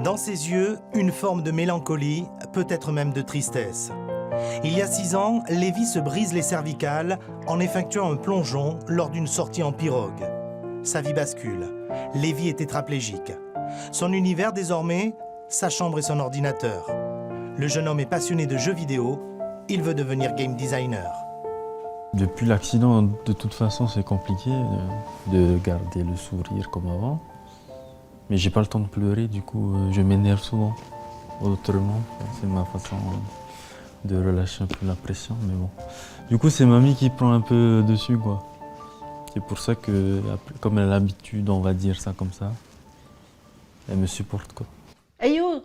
Dans ses yeux, une forme de mélancolie, peut-être même de tristesse. Il y a 6 ans, Lévi se brise les cervicales en effectuant un plongeon lors d'une sortie en pirogue. Sa vie bascule. Lévi est tétraplégique. Son univers désormais, sa chambre et son ordinateur. Le jeune homme est passionné de jeux vidéo. Il veut devenir game designer. Depuis l'accident, de toute façon, c'est compliqué de garder le sourire comme avant. Mais j'ai pas le temps de pleurer, du coup, je m'énerve souvent. Autrement, c'est ma façon de relâcher un peu la pression, mais bon. Du coup, c'est mamie qui prend un peu dessus, quoi. C'est pour ça que, comme elle a l'habitude, on va dire ça comme ça, elle me supporte, quoi. Ayou,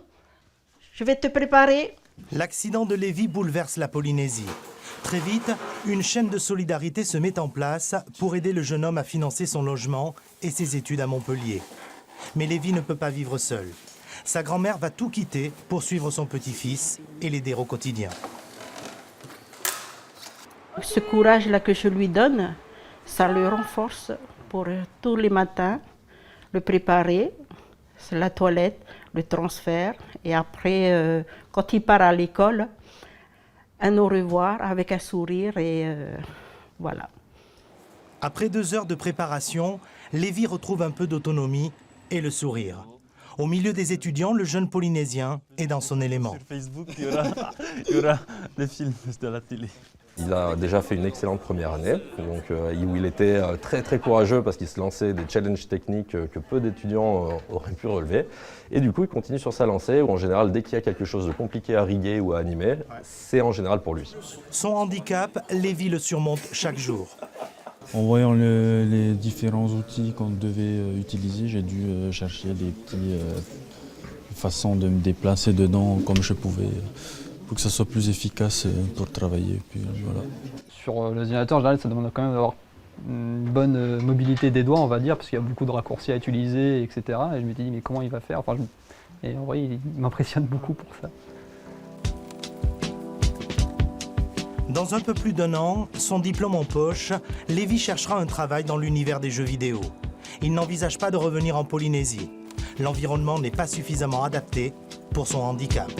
je vais te préparer. L'accident de Lévi bouleverse la Polynésie. Très vite, une chaîne de solidarité se met en place pour aider le jeune homme à financer son logement et ses études à Montpellier. Mais Lévi ne peut pas vivre seul. Sa grand-mère va tout quitter pour suivre son petit-fils et l'aider au quotidien. Ce courage-là que je lui donne, ça le renforce pour tous les matins, le préparer, c'est la toilette, le transfert, et après, quand il part à l'école, un au revoir avec un sourire et voilà. Après 2 heures de préparation, Lévi retrouve un peu d'autonomie et le sourire. Au milieu des étudiants, le jeune Polynésien est dans son élément. Sur Facebook, il y aura des films de la télé. Il a déjà fait une excellente première année, donc, où il était très très courageux parce qu'il se lançait des challenges techniques que peu d'étudiants auraient pu relever. Et du coup, il continue sur sa lancée où en général, dès qu'il y a quelque chose de compliqué à riguer ou à animer, c'est en général pour lui. Son handicap, Lévi le surmonte chaque jour. En voyant les différents outils qu'on devait utiliser, j'ai dû chercher des petites façons de me déplacer dedans comme je pouvais pour que ça soit plus efficace pour travailler. Puis, voilà. Sur l'ordinateur, en général, ça demande quand même d'avoir une bonne mobilité des doigts, on va dire, parce qu'il y a beaucoup de raccourcis à utiliser, etc. Et je me dis, mais comment il va faire? Et en vrai, il m'impressionne beaucoup pour ça. Dans un peu plus d'1 an, son diplôme en poche, Lévi cherchera un travail dans l'univers des jeux vidéo. Il n'envisage pas de revenir en Polynésie. L'environnement n'est pas suffisamment adapté pour son handicap.